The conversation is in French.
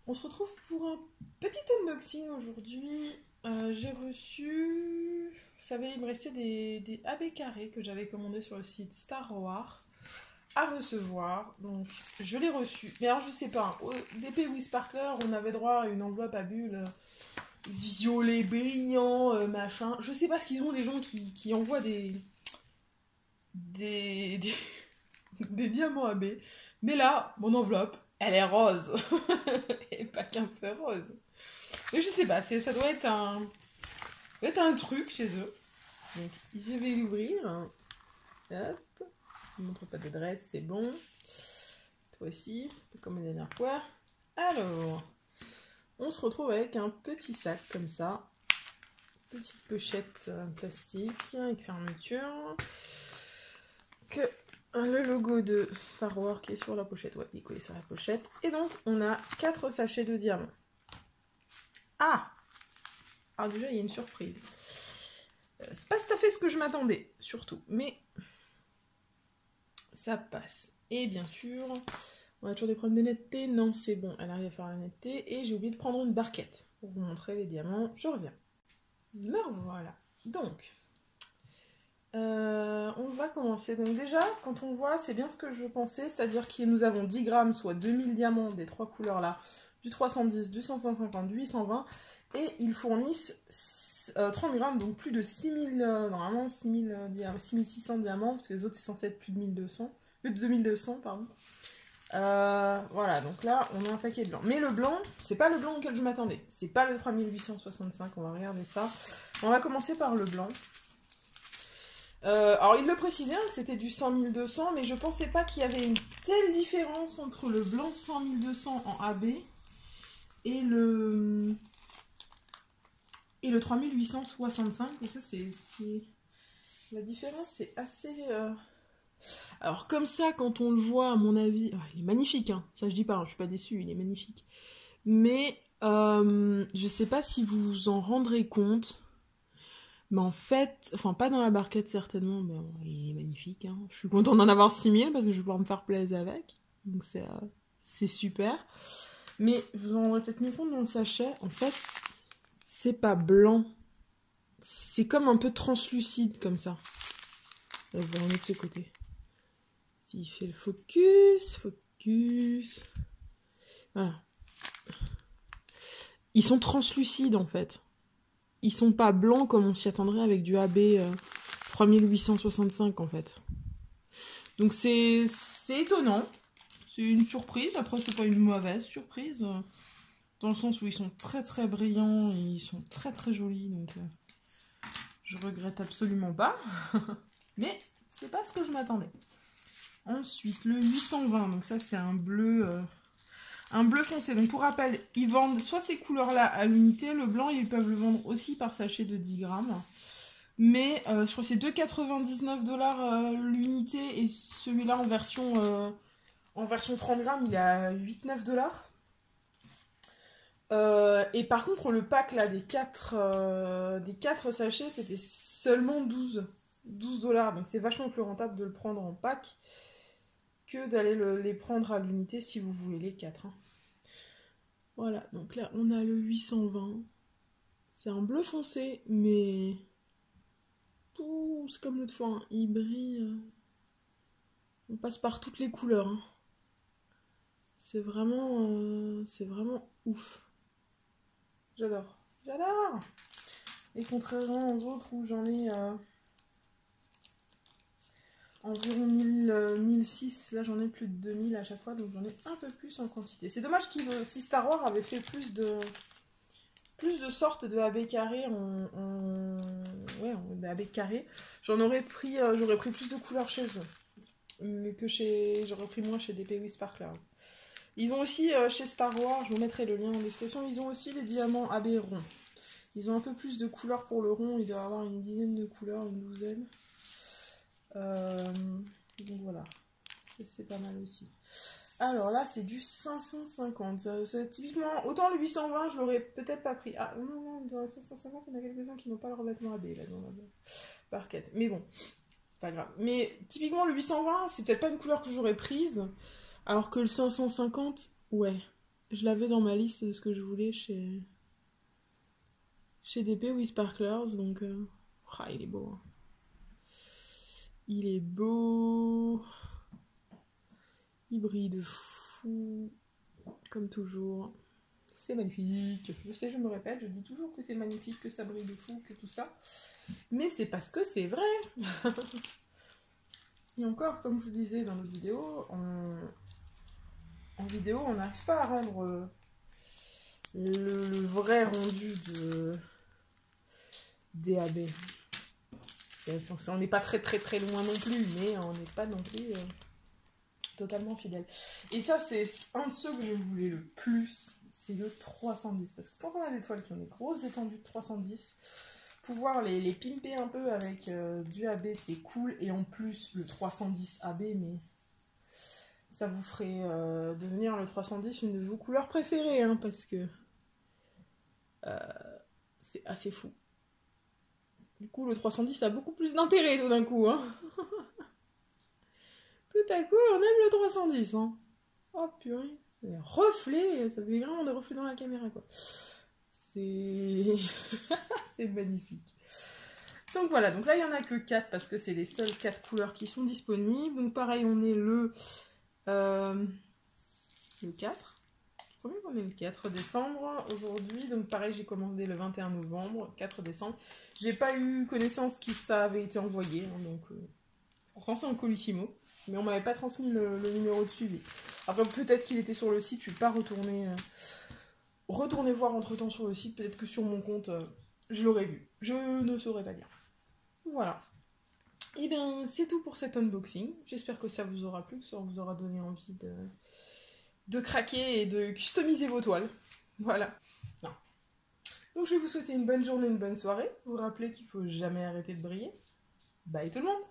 On se retrouve pour un petit unboxing aujourd'hui. J'ai reçu... Vous savez, il me restait des AB carrés que j'avais commandés sur le site Star Wars à recevoir. Donc, je l'ai reçu. Mais alors, je sais pas, au DP Sparkler, on avait droit à une enveloppe à bulles violet, brillant, machin. Je sais pas ce qu'ils ont, les gens qui envoient des, des diamants AB. Mais là, mon enveloppe, elle est rose. Et pas qu'un peu rose. Mais je sais pas, ça doit être un truc chez eux. Donc, je vais l'ouvrir. Hop. Je ne montre pas d'adresse, c'est bon. Toi aussi, comme la dernière fois. Alors, on se retrouve avec un petit sac comme ça. Petite pochette plastique avec fermeture. Que le logo de Star Wars qui est sur la pochette. Ouais, il est collé sur la pochette. Et donc, on a 4 sachets de diamants. Ah! Alors déjà, il y a une surprise. C'est pas tout à fait ce que je m'attendais, surtout. Mais ça passe. Et bien sûr, on a toujours des problèmes de netteté. Non, c'est bon, elle arrive à faire la netteté. Et j'ai oublié de prendre une barquette pour vous montrer les diamants. Je reviens. Me voilà. Donc, on va commencer. Donc déjà, quand on voit, c'est bien ce que je pensais. C'est-à-dire que nous avons 10 grammes, soit 2000 diamants des 3 couleurs là. Du 310, du 150, du 820. Et ils fournissent 30 grammes, donc plus de 6000, normalement 6600 diamants, parce que les autres c'est censé être plus de 1200, plus de 2200, pardon. Voilà, donc là on a un paquet de blanc. Mais le blanc, c'est pas le blanc auquel je m'attendais. C'est pas le 3865, on va regarder ça. On va commencer par le blanc. Alors il le précisait que c'était du 5200, mais je pensais pas qu'il y avait une telle différence entre le blanc 5200 en AB et le 3865, et ça c'est... La différence c'est assez... Alors comme ça, quand on le voit, à mon avis... Oh, il est magnifique, hein. Ça je dis pas, hein, je suis pas déçue, il est magnifique. Mais je sais pas si vous vous en rendrez compte, mais en fait... Enfin, pas dans la barquette certainement, mais bon, il est magnifique. Hein. Je suis contente d'en avoir 6000 parce que je vais pouvoir me faire plaisir avec. Donc c'est super. Mais vous en rendrez peut-être mieux compte dans le sachet, en fait... C'est pas blanc. C'est comme un peu translucide, comme ça. Je vais en mettre de ce côté. S'il fait le focus. Voilà. Ils sont translucides, en fait. Ils sont pas blancs comme on s'y attendrait avec du AB 3865, en fait. Donc c'est étonnant. C'est une surprise. Après, c'est pas une mauvaise surprise. Dans le sens où ils sont très très brillants et ils sont très très jolis. Donc je regrette absolument pas. Mais c'est pas ce que je m'attendais. Ensuite, le 820. Donc ça, c'est un bleu foncé. Donc pour rappel, ils vendent soit ces couleurs-là à l'unité. Le blanc, ils peuvent le vendre aussi par sachet de 10 grammes. Mais je crois que c'est 2,99 $ l'unité. Et celui-là en version 30 grammes, il est à 8-9 $. Et par contre, le pack là des 4 sachets, c'était seulement 12 $. Donc c'est vachement plus rentable de le prendre en pack que d'aller les prendre à l'unité si vous voulez les 4. Hein. Voilà, donc là on a le 820. C'est un bleu foncé, mais c'est comme l'autre fois, hein. Il brille. On passe par toutes les couleurs. Hein. C'est vraiment ouf. J'adore. J'adore. Et contrairement aux autres où j'en ai environ 1006, là j'en ai plus de 2000 à chaque fois, donc j'en ai un peu plus en quantité. C'est dommage si Star Wars avait fait plus de sortes de AB carré en AB carré, j'aurais pris plus de couleurs chez eux. Mais j'aurais pris moins chez DP Sparkler. Ils ont aussi, chez Star Wars, je vous mettrai le lien en description, ils ont aussi des diamants AB ronds. Ils ont un peu plus de couleurs pour le rond, il doit y avoir une dizaine de couleurs, une douzaine. Donc voilà, c'est pas mal aussi. Alors là, c'est du 550. Typiquement, autant le 820, je l'aurais peut-être pas pris. Ah non, dans le 550, il y en a quelques-uns qui n'ont pas le revêtement AB là dans la barquette. Mais bon, c'est pas grave. Mais typiquement, le 820, c'est peut-être pas une couleur que j'aurais prise. Alors que le 550, ouais. Je l'avais dans ma liste de ce que je voulais chez DP with Sparklers, donc... Ah, il est beau. Hein. Il est beau. Il brille de fou. Comme toujours. C'est magnifique. Je sais, je me répète, je dis toujours que c'est magnifique, que ça brille de fou, que tout ça. Mais c'est parce que c'est vrai. Et encore, comme je vous disais dans l'autre vidéo, en vidéo, on n'arrive pas à rendre le vrai rendu de DAB. On n'est pas très loin non plus, mais on n'est pas non plus totalement fidèle. Et ça, c'est un de ceux que je voulais le plus, c'est le 310. Parce que quand on a des toiles qui ont des grosses étendues de 310, pouvoir les pimper un peu avec du AB, c'est cool. Et en plus, le 310 AB, mais ça vous ferait devenir le 310 une de vos couleurs préférées, hein, parce que c'est assez fou. Du coup, le 310 a beaucoup plus d'intérêt tout d'un coup. Hein. Tout à coup, on aime le 310. Hein. Oh purée. Les reflets, ça fait vraiment des reflets dans la caméra, quoi. C'est... c'est magnifique. Donc voilà, donc là, il n'y en a que 4 parce que c'est les seules 4 couleurs qui sont disponibles. Donc pareil, on est le 4. On est le 4 décembre aujourd'hui, donc pareil j'ai commandé le 21 novembre, 4 décembre. J'ai pas eu connaissance que ça avait été envoyé, hein, donc pourtant c'est en colissimo, mais on m'avait pas transmis le numéro de suivi. Après peut-être qu'il était sur le site, je suis pas retournée voir entre temps sur le site, peut-être que sur mon compte je l'aurais vu, je ne saurais pas dire. Voilà. Et bien c'est tout pour cet unboxing, j'espère que ça vous aura plu, que ça vous aura donné envie de craquer et de customiser vos toiles. Voilà. Non. Donc je vais vous souhaiter une bonne journée, une bonne soirée. Vous rappelez qu'il ne faut jamais arrêter de briller. Bye tout le monde!